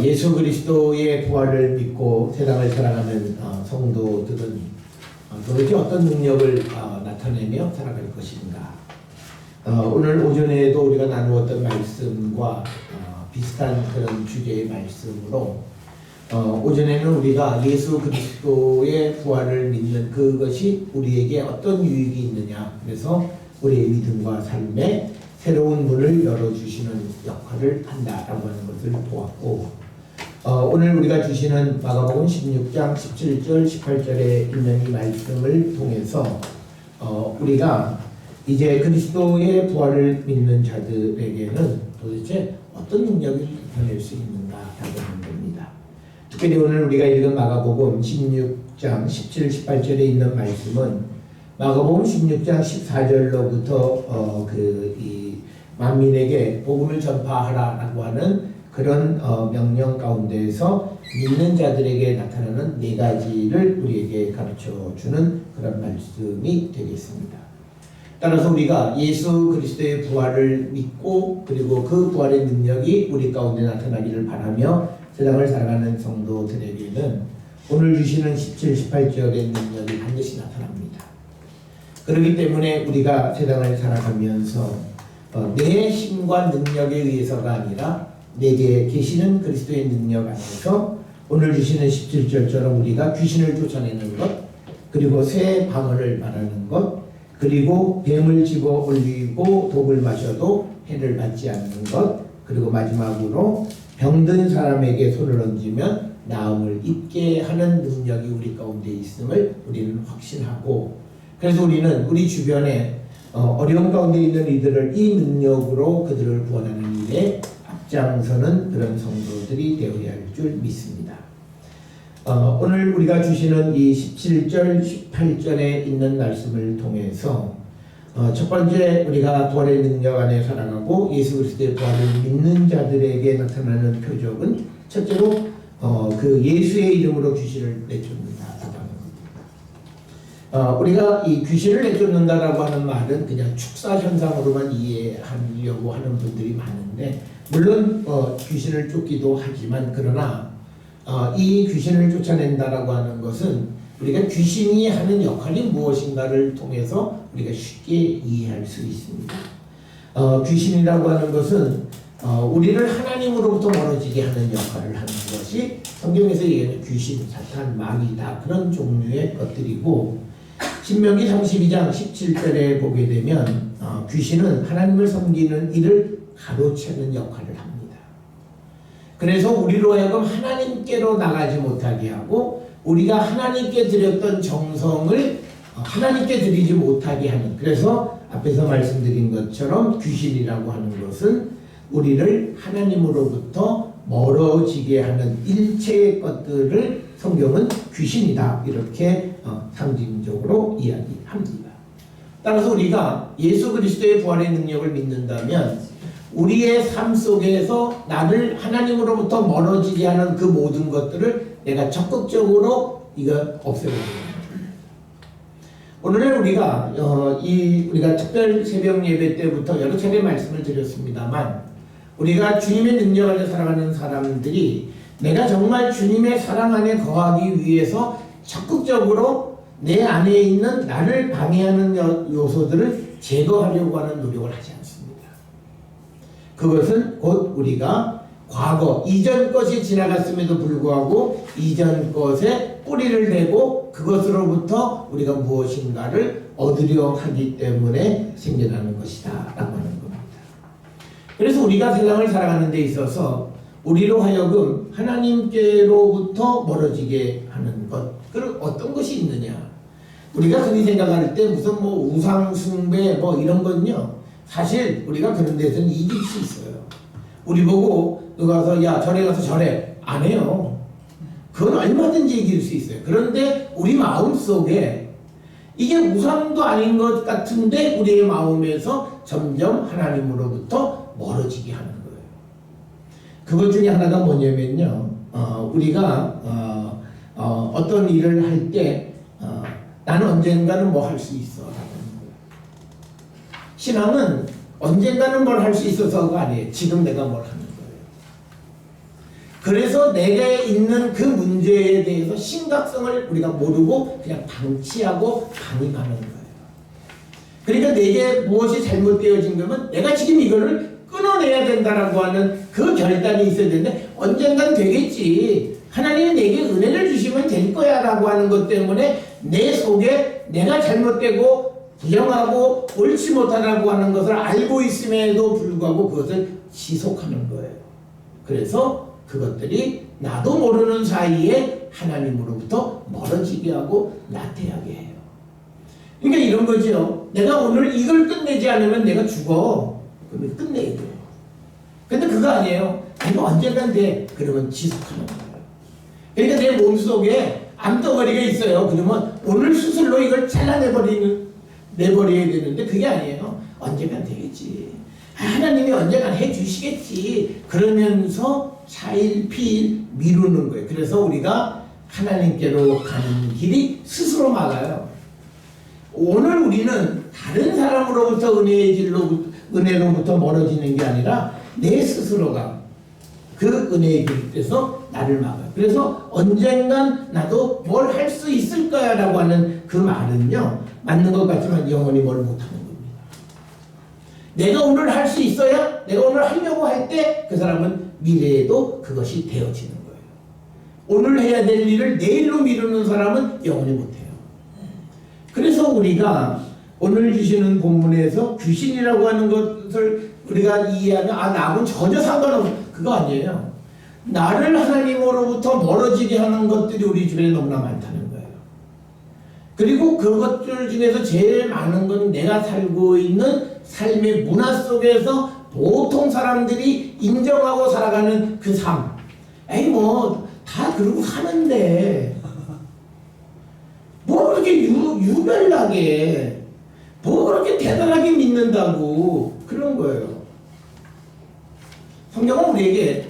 예수 그리스도의 부활을 믿고 세상을 살아가는 성도들은 도대체 어떤 능력을 나타내며 살아갈 것인가? 오늘 오전에도 우리가 나누었던 말씀과 비슷한 그런 주제의 말씀으로 오전에는 우리가 예수 그리스도의 부활을 믿는 그것이 우리에게 어떤 유익이 있느냐, 그래서 우리의 믿음과 삶에 새로운 문을 열어주시는 역할을 한다라고 하는 것을 보았고, 오늘 우리가 주시는 마가복음 16장 17절 18절에 있는 이 말씀을 통해서 우리가 이제 그리스도의 부활을 믿는 자들에게는 도대체 어떤 능력을 나타낼 수 있는가라고 하는 겁니다. 특별히 오늘 우리가 읽은 마가복음 16장 17, 18절에 있는 말씀은 마가복음 16장 14절로부터 이 만민에게 복음을 전파하라라고 하는 그런 명령 가운데에서 믿는 자들에게 나타나는 네 가지를 우리에게 가르쳐 주는 그런 말씀이 되겠습니다. 따라서 우리가 예수 그리스도의 부활을 믿고 그리고 그 부활의 능력이 우리 가운데 나타나기를 바라며 세상을 살아가는 성도들에게는 오늘 주시는 17, 18절의 능력이 반드시 나타납니다. 그렇기 때문에 우리가 세상을 살아가면서 내 힘과 능력에 의해서가 아니라 내게 계시는 그리스도의 능력 안에서 오늘 주시는 17절처럼 우리가 귀신을 쫓아내는 것, 그리고 새 방언을 말하는 것, 그리고 뱀을 집어 올리고 독을 마셔도 해를 받지 않는 것, 그리고 마지막으로 병든 사람에게 손을 얹으면 나음을 입게 하는 능력이 우리 가운데 있음을 우리는 확신하고, 그래서 우리는 우리 주변에 어려운 가운데 있는 이들을 이 능력으로 그들을 구원하는 일에 앞장서는 그런 성도들이 되어야 할 줄 믿습니다. 오늘 우리가 주시는 이 17절, 18절에 있는 말씀을 통해서 첫 번째 우리가 부활의 능력 안에 살아가고 예수 그리스도의 부활을 믿는 자들에게 나타나는 표적은 첫째로 그 예수의 이름으로 귀신을 내쫓는다라고 하는 겁니다. 우리가 이 귀신을 내쫓는다라고 하는 말은 그냥 축사 현상으로만 이해하려고 하는 분들이 많은데, 물론 귀신을 쫓기도 하지만 그러나 이 귀신을 쫓아낸다라고 하는 것은 우리가 귀신이 하는 역할이 무엇인가를 통해서 우리가 쉽게 이해할 수 있습니다. 귀신이라고 하는 것은 우리를 하나님으로부터 멀어지게 하는 역할을 하는 것이 성경에서 얘기하는 귀신, 사탄, 마귀다, 그런 종류의 것들이고, 신명기 32장 17절에 보게 되면 귀신은 하나님을 섬기는 일을 가로채는 역할을 합니다. 그래서 우리로 하여금 하나님께로 나가지 못하게 하고 우리가 하나님께 드렸던 정성을 하나님께 드리지 못하게 하는, 그래서 앞에서 말씀드린 것처럼 귀신이라고 하는 것은 우리를 하나님으로부터 멀어지게 하는 일체의 것들을 성경은 귀신이다 이렇게 상징적으로 이야기합니다. 따라서 우리가 예수 그리스도의 부활의 능력을 믿는다면 우리의 삶 속에서 나를 하나님으로부터 멀어지게 하는 그 모든 것들을 내가 적극적으로 이거 없애버려야 합니다. 오늘은 우리가 우리가 특별 새벽 예배 때부터 여러 차례 말씀을 드렸습니다만, 우리가 주님의 능력 안에 살아가는 사람들이 내가 정말 주님의 사랑 안에 거하기 위해서 적극적으로 내 안에 있는 나를 방해하는 요소들을 제거하려고 하는 노력을 하지 않습니다. 그것은 곧 우리가 과거 이전 것이 지나갔음에도 불구하고 이전 것에 뿌리를 내고 그것으로부터 우리가 무엇인가를 얻으려 하기 때문에 생겨나는 것이다 라고 하는 겁니다. 그래서 우리가 세상을 살아가는 데 있어서 우리로 하여금 하나님께로부터 멀어지게 하는 것, 그럼 어떤 것이 있느냐? 우리가 흔히 생각할 때 무슨 우상 숭배 이런 건요, 사실 우리가 그런 데서는 이길 수 있어요. 우리 보고 누가 가서 야 절에 가서 절해, 안 해요. 그건 얼마든지 이길 수 있어요. 그런데 우리 마음속에 이게 우상도 아닌 것 같은데 우리의 마음에서 점점 하나님으로부터 멀어지게 하는 거예요. 그것 중에 하나가 뭐냐면요, 우리가 어떤 일을 할 때 나는 언젠가는 뭐 할 수 있어 라고 하는 거예요. 신앙은 언젠가는 뭘 할 수 있어서가 아니에요. 지금 내가 뭘 하는 거예요. 그래서 내게 있는 그 문제에 대해서 심각성을 우리가 모르고 그냥 방치하고 방임하는 거예요. 그러니까 내게 무엇이 잘못되어진 거면 내가 지금 이거를 끊어내야 된다라고 하는 그 결단이 있어야 되는데 언젠간 되겠지. 하나님이 내게 은혜를 주시면 될 거야 라고 하는 것 때문에 내 속에 내가 잘못되고 부정하고 옳지 못하다고 하는 것을 알고 있음에도 불구하고 그것을 지속하는 거예요. 그래서 그것들이 나도 모르는 사이에 하나님으로부터 멀어지게 하고 나태하게 해요. 그러니까 이런 거죠. 내가 오늘 이걸 끝내지 않으면 내가 죽어. 그러면 끝내야 돼요. 근데 그거 아니에요. 이거 언젠간 돼. 그러면 지속하는 거예요. 그러니까 내 몸속에 암덩어리가 있어요. 그러면 오늘 수술로 이걸 내버려야 되는데 그게 아니에요. 언젠간 되겠지. 하나님이 언젠간 해주시겠지. 그러면서 차일피일 미루는 거예요. 그래서 우리가 하나님께로 가는 길이 스스로 막아요. 오늘 우리는 다른 사람으로부터 은혜로부터 멀어지는 게 아니라 내 스스로가 그 은혜의 길에서 나를 막아요. 그래서 언젠간 나도 뭘 할 수 있을 거야 라고 하는 그 말은요, 맞는 것 같지만 영원히 뭘 못하는 겁니다. 내가 오늘 할 수 있어야, 내가 오늘 하려고 할 때 그 사람은 미래에도 그것이 되어지는 거예요. 오늘 해야 될 일을 내일로 미루는 사람은 영원히 못해요. 그래서 우리가 오늘 주시는 본문에서 귀신이라고 하는 것을 우리가 이해하면 나하고는 전혀 상관없어. 그거 아니에요. 나를 하나님으로부터 멀어지게 하는 것들이 우리 주변에 너무나 많다는 거예요. 그리고 그것들 중에서 제일 많은 건 내가 살고 있는 삶의 문화 속에서 보통 사람들이 인정하고 살아가는 그 삶. 에이 뭐 다 그러고 사는데 뭐 그렇게 유별나게 뭐 그렇게 대단하게 믿는다고 그런 거예요. 성경은 우리에게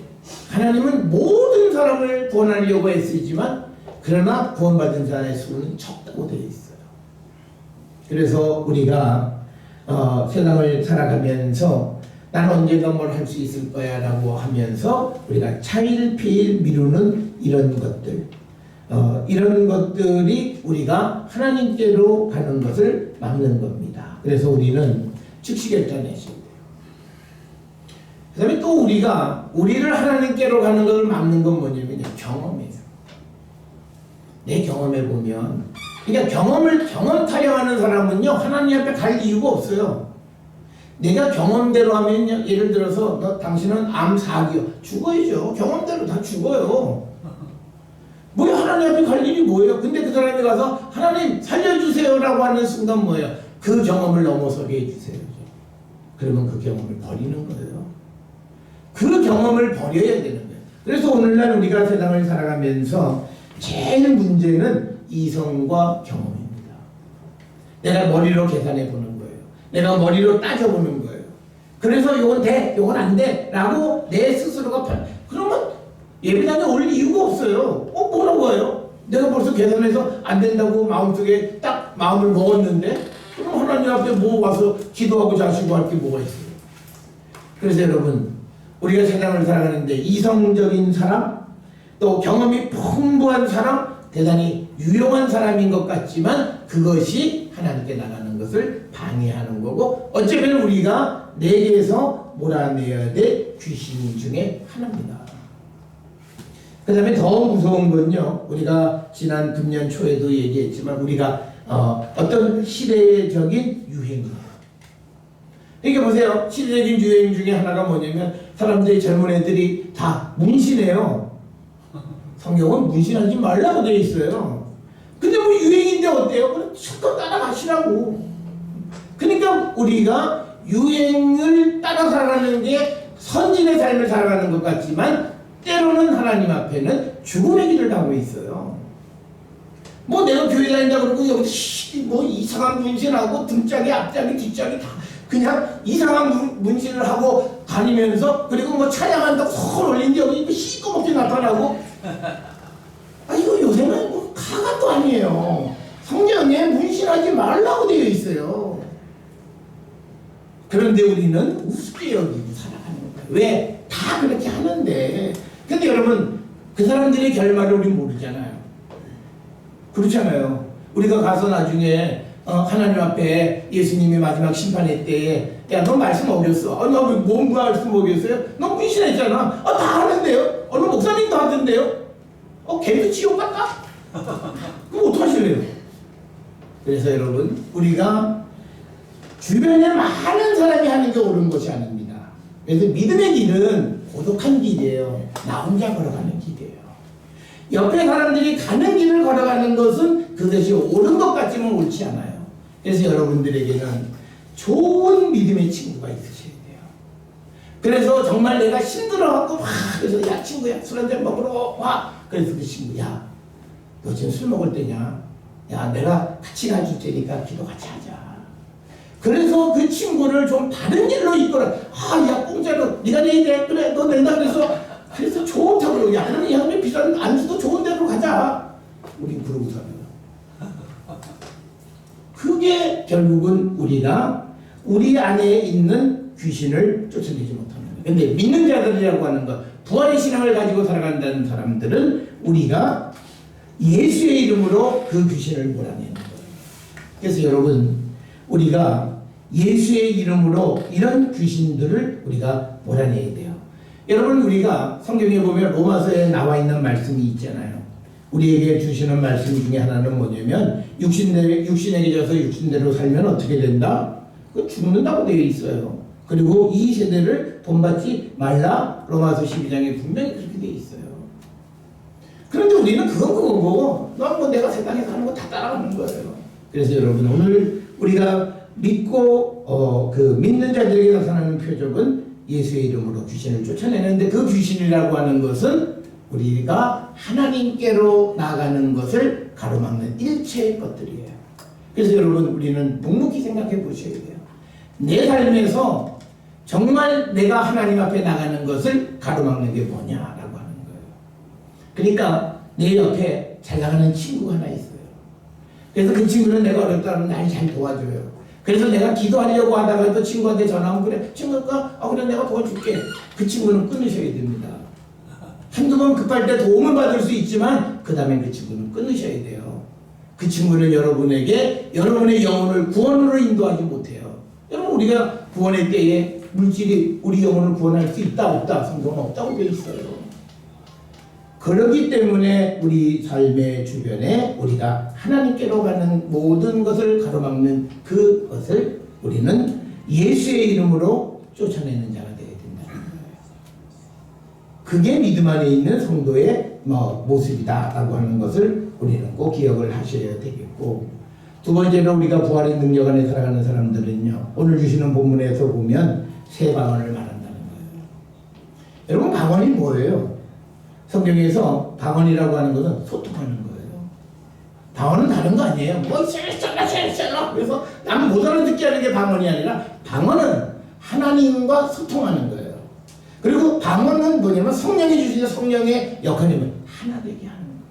하나님은 모든 사람을 구원하려고 애쓰지만 그러나 구원받은 자의 수는 적다고 되어 있어요. 그래서 우리가 세상을 살아가면서 나는 언젠가 뭘 할 수 있을 거야 라고 하면서 우리가 차일피일 미루는 이런 것들, 이런 것들이 우리가 하나님께로 가는 것을 막는 겁니다. 그래서 우리는 즉시 결단해야 돼요. 그 다음에 또 우리를 하나님께로 가는 것을 막는 건 뭐냐면 경험이에요. 내 경험해 보면, 그러니까 경험 타령하는 사람은요, 하나님 앞에 갈 이유가 없어요. 내가 경험대로 하면요, 예를 들어서 당신은 암 4기요. 죽어야죠. 경험대로 다 죽어요. 뭐 하나님 앞에 갈 일이 뭐예요? 근데 그 사람이 가서 하나님 살려주세요라고 하는 순간 뭐예요? 그 경험을 넘어서게 해주세요. 그러면 그 경험을 버리는 거예요. 그 경험을 버려야 되는 거예요. 그래서 오늘날 우리가 세상을 살아가면서 제일 문제는 이성과 경험입니다. 내가 머리로 계산해 보는 거예요. 내가 머리로 따져보는 거예요. 그래서 이건 돼, 이건 안 돼 라고 내 스스로가 그러면 예배당에 올 이유가 없어요. 뭐라고 해요? 내가 벌써 계산해서 안 된다고 마음속에 딱 마음을 먹었는데 그럼 하나님 앞에 뭐 와서 기도하고 자시고 할 게 뭐가 있어요? 그래서 여러분, 우리가 세상을 살아가는데 이성적인 사람, 또 경험이 풍부한 사람, 대단히 유용한 사람인 것 같지만 그것이 하나님께 나가는 것을 방해하는 거고, 어쩌면 우리가 내게서 몰아내야 될 귀신 중에 하나입니다. 그 다음에 더 무서운 건요, 우리가 지난 금년 초에도 얘기했지만 우리가 어떤 시대적인 유행이에요. 그러니까 보세요. 시대적인 유행 중에 하나가 뭐냐면 사람들이, 젊은 애들이 다 문신해요. 성경은 문신하지 말라고 되어 있어요. 근데 뭐 유행인데 어때요? 그럼 실컷 따라가시라고. 그러니까 우리가 유행을 따라 살아가는 게 선진의 삶을 살아가는 것 같지만 때로는 하나님 앞에는 죽음의 길을 가고 있어요. 뭐 내가 교회 다닌다 그러고 여기 뭐 이상한 문신하고 등짝에 앞짝에 뒷짝에 다 그냥 이상한 문신을 하고 다니면서, 그리고 뭐 찬양한다고 손 올린 여기 시꺼멓게 나타나고, 이거 요새는 뭐 가가도 아니에요. 성경에 문신하지 말라고 되어 있어요. 그런데 우리는 우습게 여기고 살아가는 거예요. 왜? 다 그렇게 하는데 근데 여러분, 그 사람들의 결말을 우리 모르잖아요. 그렇잖아요. 우리가 가서 나중에 하나님 앞에 예수님이 마지막 심판의 때에 야, 너 말씀 어겼어. 너 뭔 말씀 어겼어요? 너 문신했잖아. 다 하는데요? 너 목사님도 하던데요? 걔도 지옥 갔다? 그럼 어떡하실래요? 그래서 여러분, 우리가 주변에 많은 사람이 하는 게 옳은 것이 아닙니다. 그래서 믿음의 길은 고독한 길이에요. 나 혼자 걸어가는 길이에요. 옆에 사람들이 가는 길을 걸어가는 것은 그것이 옳은 것 같지만 옳지 않아요. 그래서 여러분들에게는 좋은 믿음의 친구가 있으셔야 돼요. 그래서 정말 내가 힘들어하고 그래서 야 친구야 술 한잔 먹으러 와. 그래서 그 친구 야 너 지금 술 먹을 때냐? 야 내가 같이 가줄 테니까 기도 같이 하자. 그래서 그 친구를 좀 다른 길로 이끌어. 야 공짜로 네가 내야 돼. 그래 너 낸다 그래서 좋다고. 야 그러면 양면 비싼 안주도 좋은 데로 가자. 우린 그러고 살아요. 그게 결국은 우리가 우리 안에 있는 귀신을 쫓아내지 못하는 거예요. 근데 믿는 자들이라고 하는 것, 부활의 신앙을 가지고 살아간다는 사람들은 우리가 예수의 이름으로 그 귀신을 몰아내는 거예요. 그래서 여러분, 우리가 예수의 이름으로 이런 귀신들을 우리가 몰아내야 돼요. 여러분, 우리가 성경에 보면 로마서에 나와 있는 말씀이 있잖아요. 우리에게 주시는 말씀 중에 하나는 뭐냐면 육신에게 져서 육신대로 살면 어떻게 된다? 그 죽는다고 되어 있어요. 그리고 이 세대를 본받지 말라. 로마서 12장에 분명히 그렇게 되어 있어요. 그런데 우리는 그건 그거고 넌 뭐 내가 세상에 사는 거 다 따라가는 거예요. 그래서 여러분, 오늘 우리가 믿고 그 믿는 자들에게 나타나는 표적은 예수의 이름으로 귀신을 쫓아내는데, 그 귀신이라고 하는 것은 우리가 하나님께로 나가는 것을 가로막는 일체의 것들이에요. 그래서 여러분, 우리는 묵묵히 생각해 보셔야 돼요. 내 삶에서 정말 내가 하나님 앞에 나가는 것을 가로막는 게 뭐냐라고 하는 거예요. 그러니까 내 옆에 잘 나가는 친구가 하나 있어요. 그래서 그 친구는 내가 어렵다면 날 잘 도와줘요. 그래서 내가 기도하려고 하다가도 친구한테 전화하면 그래 친구가 그래 내가 도와줄게. 그 친구는 끊으셔야 됩니다. 한두 번 급할 때 도움을 받을 수 있지만 그 다음에 그 친구는 끊으셔야 돼요. 그 친구는 여러분에게 여러분의 영혼을 구원으로 인도하지 못해요. 여러분, 우리가 구원의 때에 물질이 우리 영혼을 구원할 수 있다 없다? 성경은 없다고 되어 있어요. 그렇기 때문에 우리 삶의 주변에 우리가 하나님께로 가는 모든 것을 가로막는 그것을 우리는 예수의 이름으로 쫓아내는 자가 되어야 된다는 거예요. 그게 믿음 안에 있는 성도의 모습이다라고 하는 것을 우리는 꼭 기억을 하셔야 되겠고, 두 번째로 우리가 부활의 능력 안에 살아가는 사람들은요, 오늘 주시는 본문에서 보면 세 방언을 말한다는 거예요. 여러분, 방언이 뭐예요? 성경에서 방언이라고 하는 것은 소통하는 거예요. 방언은 다른 거 아니에요. 그래서 나는 못 알아듣게 하는 게 방언이 아니라, 방언은 하나님과 소통하는 거예요. 그리고 방언은 뭐냐면 성령이 주시는 성령의 역할이면 하나 되게 하는 거예요.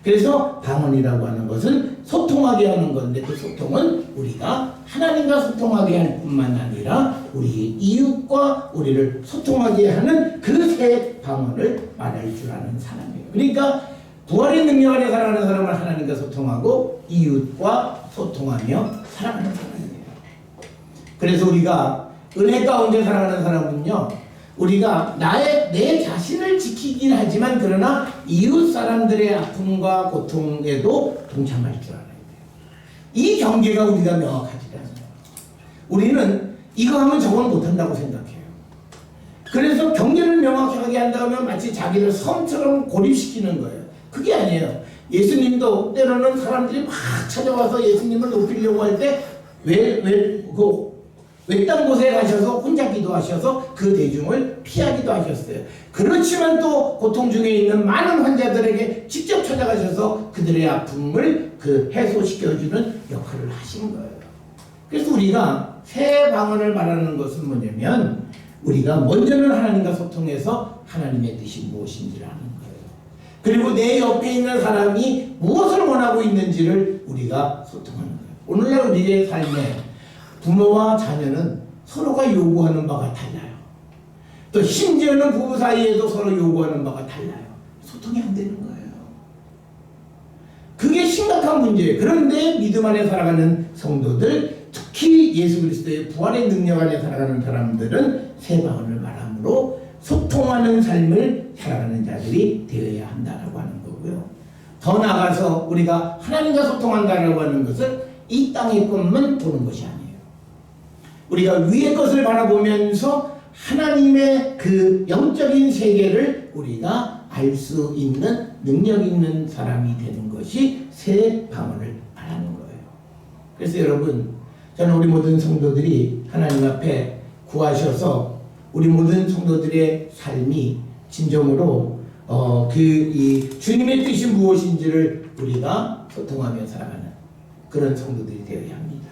그래서 방언이라고 하는 것은 소통하게 하는 건데, 그 소통은 우리가 하나님과 소통하게 할 뿐만 아니라 우리 이웃과 우리를 소통하게 하는 그 세 방언을 말할 줄 아는 사람이에요. 그러니까 부활의 능력 안에 살아가는 사람은 하나님과 소통하고 이웃과 소통하며 살아가는 사람이에요. 그래서 우리가 은혜 가운데 살아가는 사람은요, 우리가 내 자신을 지키긴 하지만 그러나 이웃 사람들의 아픔과 고통에도 동참할 줄 알아야 돼요. 이 경계가 우리가 명확하지 않아요. 우리는 이거 하면 저건 못한다고 생각해요. 그래서 경계를 명확하게 한다면 마치 자기를 섬처럼 고립시키는 거예요. 그게 아니에요. 예수님도 때로는 사람들이 막 찾아와서 예수님을 높이려고 할 때 외딴 곳에 가셔서 혼자 기도하셔서 그 대중을 피하기도 하셨어요. 그렇지만 또 고통 중에 있는 많은 환자들에게 직접 찾아가셔서 그들의 아픔을 해소시켜주는 역할을 하신 거예요. 그래서 우리가 새 방언을 말하는 것은 뭐냐면, 우리가 먼저는 하나님과 소통해서 하나님의 뜻이 무엇인지를 아는 거예요. 그리고 내 옆에 있는 사람이 무엇을 원하고 있는지를 우리가 소통하는 거예요. 오늘날 우리의 삶에 부모와 자녀는 서로가 요구하는 바가 달라요. 또 심지어는 부부 사이에도 서로 요구하는 바가 달라요. 소통이 안 되는 거예요. 그게 심각한 문제예요. 그런데 믿음 안에 살아가는 성도들, 특히 예수 그리스도의 부활의 능력 안에 살아가는 사람들은 새 방언을 말함으로 소통하는 삶을 살아가는 자들이 되어야 한다라고 하는 거고요. 더 나아가서 우리가 하나님과 소통한다라고 하는 것은 이 땅의 것만 보는 것이 아니에요. 우리가 위의 것을 바라보면서 하나님의 그 영적인 세계를 우리가 알 수 있는 능력 있는 사람이 되는 것이 새 방언을 말하는 거예요. 그래서 여러분, 저는 우리 모든 성도들이 하나님 앞에 구하셔서 우리 모든 성도들의 삶이 진정으로 이 주님의 뜻이 무엇인지를 우리가 소통하며 살아가는 그런 성도들이 되어야 합니다.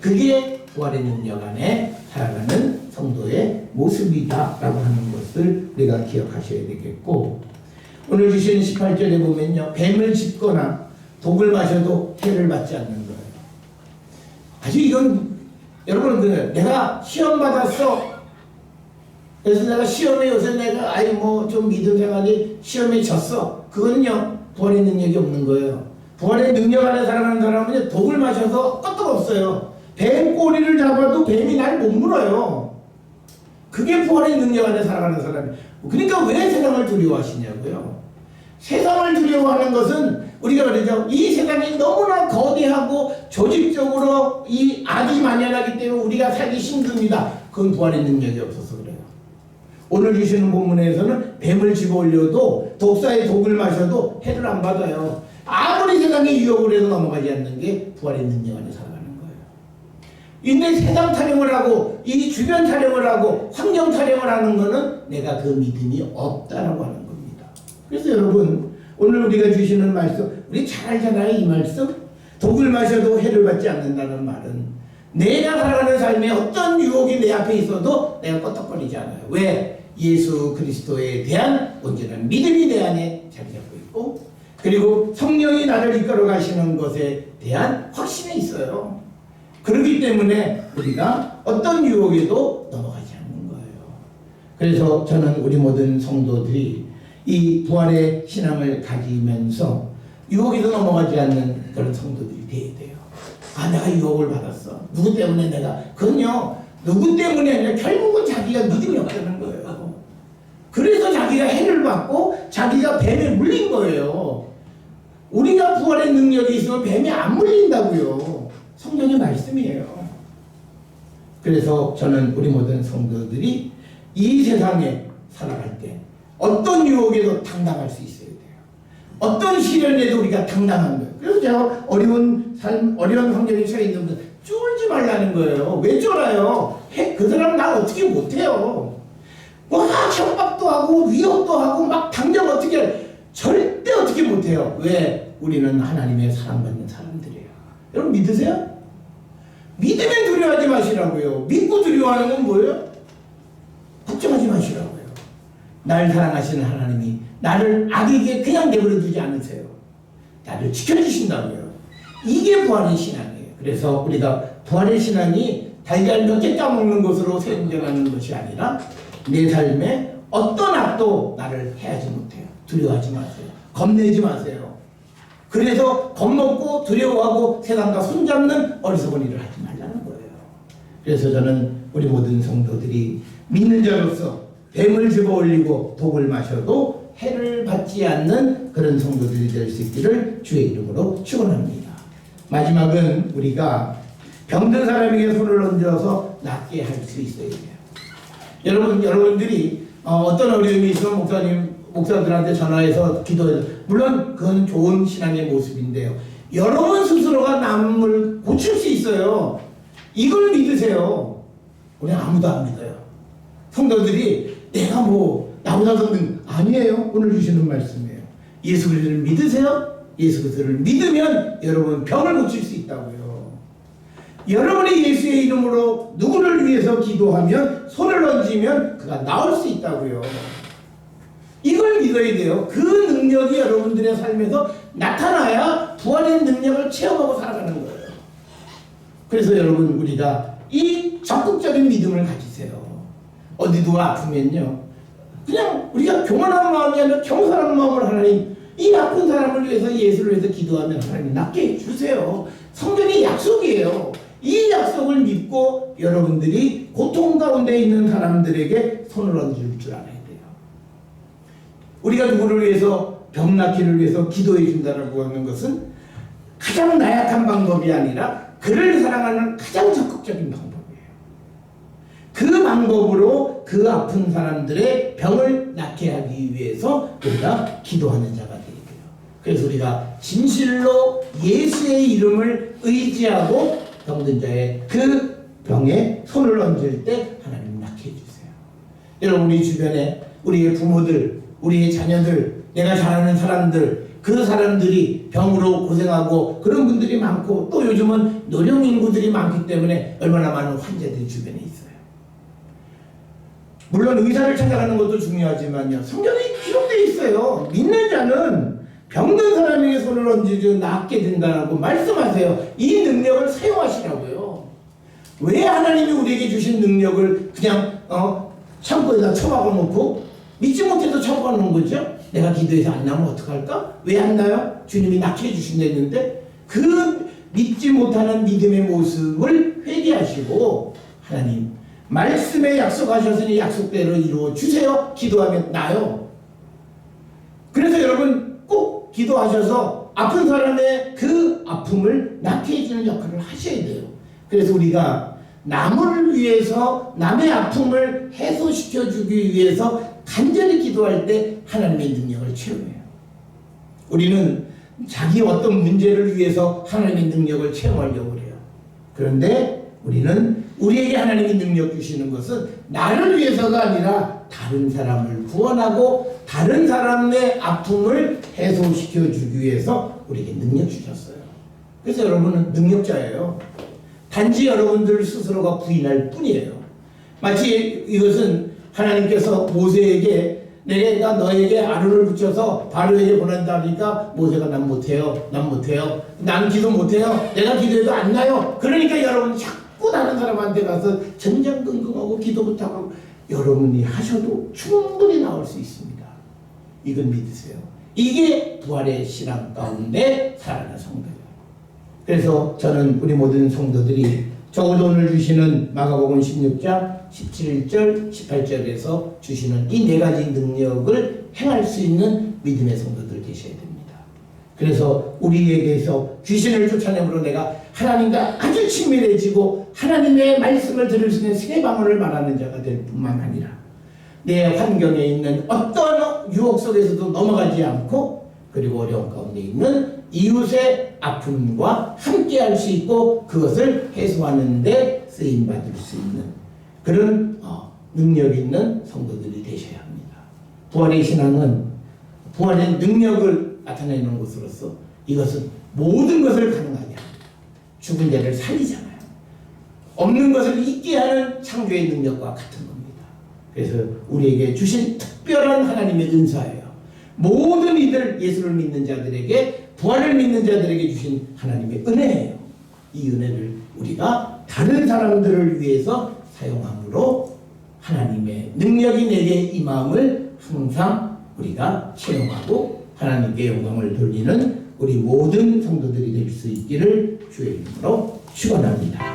그게 부활의 능력 안에 살아가는 성도의 모습이다라고 하는 것을 우리가 기억하셔야 되겠고, 오늘 주신 18절에 보면요, 뱀을 짚거나 독을 마셔도 해를 받지 않는 거예요. 아주 이건 여러분, 내가 시험 받았어. 그래서 내가 시험에 요새 내가 좀 믿음 생활이 시험에 졌어. 그거는요, 부활의 능력이 없는 거예요. 부활의 능력 안에 살아가는 사람은 독을 마셔서 끄떡없어요. 뱀 꼬리를 잡아도 뱀이 날 못 물어요. 그게 부활의 능력 안에 살아가는 사람이에요. 그러니까 왜 세상을 두려워하시냐고요. 세상을 두려워하는 것은 우리가 그러죠. 이 세상이 너무나 거대하고 조직적으로 이 악이 만연하기 때문에 우리가 살기 힘듭니다. 그건 부활의 능력이 없어서 그래요. 오늘 주시는 본문에서는 뱀을 집어 올려도 독사의 독을 마셔도 해를 안 받아요. 아무리 세상에 유혹을 해도 넘어가지 않는 게 부활의 능력 안에 살아가는 거예요. 근데 세상 타령을 하고 이 주변 타령을 하고 환경 타령을 하는 거는 내가 그 믿음이 없다라고 하는 겁니다. 그래서 여러분, 오늘 우리가 주시는 말씀, 우리 잘 알잖아요. 이 말씀, 독을 마셔도 해를 받지 않는다는 말은 내가 살아가는 삶에 어떤 유혹이 내 앞에 있어도 내가 껐덕거리지 않아요. 왜? 예수 그리스도에 대한 온전한 믿음이 내 안에 자리 잡고 있고, 그리고 성령이 나를 이끌어 가시는 것에 대한 확신이 있어요. 그렇기 때문에 우리가 어떤 유혹에도 넘어가지 않는 거예요. 그래서 저는 우리 모든 성도들이 이 부활의 신앙을 가지면서 유혹에도 넘어가지 않는 그런 성도들이 되어야 돼요. 내가 유혹을 받았어. 누구 때문에 그건요, 누구 때문에 아니라 결국은 자기가 믿음이 없다는 거예요. 그래서 자기가 해를 받고 자기가 뱀에 물린 거예요. 우리가 부활의 능력이 있으면 뱀에 안 물린다고요. 성경의 말씀이에요. 그래서 저는 우리 모든 성도들이 이 세상에 살아갈 때 어떤 유혹에도 당당할 수 있어야 돼요. 어떤 시련에도 우리가 당당한 거예요. 그래서 제가 어려운 환경에 처해 있는 분들 쫄지 말라는 거예요. 왜 쫄아요? 그 사람 나 어떻게 못해요. 막 협박도 하고 위협도 하고 막 당장 어떻게 해요. 절대 어떻게 못해요. 왜? 우리는 하나님의 사랑받는 사람들이에요. 여러분 믿으세요? 믿으면 두려워하지 마시라고요. 믿고 두려워하는 건 뭐예요? 걱정하지 마시라고요. 날 사랑하시는 하나님이 나를 악에게 그냥 내버려 두지 않으세요. 나를 지켜주신다고요. 이게 부활의 신앙이에요. 그래서 우리가 부활의 신앙이 달걀 몇 개 까먹는 것으로 생겨나는 것이 아니라 내 삶에 어떤 악도 나를 해하지 못해요. 두려워하지 마세요. 겁내지 마세요. 그래서 겁먹고 두려워하고 세상과 손잡는 어리석은 일을 하지 말라는 거예요. 그래서 저는 우리 모든 성도들이 믿는 자로서 뱀을 집어 올리고 독을 마셔도 해를 받지 않는 그런 성도들이 될 수 있기를 주의 이름으로 축원합니다. 마지막은 우리가 병든 사람에게 손을 얹어서 낫게 할 수 있어야 돼요. 여러분들이 어떤 어려움이 있으면 목사들한테 전화해서 기도해서, 물론 그건 좋은 신앙의 모습인데요. 여러분 스스로가 남을 고칠 수 있어요. 이걸 믿으세요. 우리 아무도 안 믿어요. 성도들이 내가 나보다 더 아니에요. 오늘 주시는 말씀이에요. 예수 그리스도를 믿으세요. 예수 그리스도를 믿으면 여러분 병을 고칠 수 있다고요. 여러분이 예수의 이름으로 누구를 위해서 기도하면, 손을 얹으면 그가 나을 수 있다고요. 이걸 믿어야 돼요. 그 능력이 여러분들의 삶에서 나타나야 부활의 능력을 체험하고 살아가는 거예요. 그래서 여러분, 우리가 이 적극적인 믿음을 가지세요. 어디 누가 아프면요, 그냥 우리가 교만한 마음이 아니라 겸손한 마음으로 하나님, 이 아픈 사람을 위해서, 예수를 위해서 기도하면 하나님 낫게 해주세요. 성경의 약속이에요. 이 약속을 믿고 여러분들이 고통 가운데 있는 사람들에게 손을 얹을 줄 알아야 돼요. 우리가 누구를 위해서, 병 낫기를 위해서 기도해 준다라고 하는 것은 가장 나약한 방법이 아니라 그를 사랑하는 가장 적극적인 방법이에요. 그 방법으로 그 아픈 사람들의 병을 낫게 하기 위해서 우리가 기도하는 자가 되게 돼요. 그래서 우리가 진실로 예수의 이름을 의지하고 병든 자의 그 병에 손을 얹을 때 하나님 낫게 해주세요. 여러분, 우리 주변에 우리의 부모들, 우리의 자녀들, 내가 잘 아는 사람들, 그 사람들이 병으로 고생하고 그런 분들이 많고, 또 요즘은 노령 인구들이 많기 때문에 얼마나 많은 환자들이 주변에 있어요. 물론 의사를 찾아가는 것도 중요하지만요, 성경에 기록되어 있어요. 믿는 자는 병든 사람에게 손을 얹으면 낫게 된다고 말씀하세요. 이 능력을 사용하시라고요. 왜 하나님이 우리에게 주신 능력을 그냥 창고에다 처박아 놓고 믿지 못해서 처박아 놓은 거죠? 내가 기도해서 안 나면 어떡할까? 왜 안 나요? 주님이 낫게 해주신다 했는데, 그 믿지 못하는 믿음의 모습을 회개하시고, 하나님 말씀에 약속하셨으니 약속대로 이루어 주세요. 기도하면 나요. 그래서 여러분 꼭 기도하셔서 아픈 사람의 그 아픔을 낫게 해주는 역할을 하셔야 돼요. 그래서 우리가 남을 위해서, 남의 아픔을 해소시켜주기 위해서 간절히 기도할 때 하나님의 능력을 체험해요. 우리는 자기 어떤 문제를 위해서 하나님의 능력을 체험하려고 해요. 그런데 우리는 우리에게 하나님이 능력 주시는 것은 나를 위해서가 아니라 다른 사람을 구원하고 다른 사람의 아픔을 해소시켜 주기 위해서 우리에게 능력 주셨어요. 그래서 여러분은 능력자예요. 단지 여러분들 스스로가 부인할 뿐이에요. 마치 이것은 하나님께서 모세에게, 내가 너에게 아론을 붙여서 바로에게 보낸다니까 모세가 난 못해요, 난 기도 못해요, 내가 기도해도 안 나요. 그러니까 여러분 자꾸 다른 사람한테 가서 전전긍긍하고 기도 못하고, 여러분이 하셔도 충분히 나올 수 있습니다. 이건 믿으세요. 이게 부활의 신앙 가운데 살아가는 성도예요. 그래서 저는 우리 모든 성도들이 적어도 오늘 주시는 마가복음 16장 17절 18절에서 주시는 이 네 가지 능력을 행할 수 있는 믿음의 성도들 되셔야 됩니다. 그래서 우리에게서 귀신을 쫓아내므로 내가 하나님과 아주 친밀해지고 하나님의 말씀을 들을 수 있는 새 방언을 말하는 자가 될 뿐만 아니라 내 환경에 있는 어떤 유혹 속에서도 넘어가지 않고, 그리고 어려움 가운데 있는 이웃의 아픔과 함께 할 수 있고 그것을 해소하는 데 쓰임받을 수 있는 그런 능력 있는 성도들이 되셔야 합니다. 부활의 신앙은 부활의 능력을 나타내는 것으로서 이것은 모든 것을 가능하게 합니다. 죽은 자를 살리잖아요. 없는 것을 있게 하는 창조의 능력과 같은 겁니다. 그래서 우리에게 주신 특별한 하나님의 은사예요. 모든 이들, 예수를 믿는 자들에게, 부활을 믿는 자들에게 주신 하나님의 은혜예요. 이 은혜를 우리가 다른 사람들을 위해서 사용함으로 하나님의 능력이 내게 임함을 항상 우리가 체험하고 하나님께 영광을 돌리는 우리 모든 성도들이 될 수 있기를 주의 이름으로 축원합니다.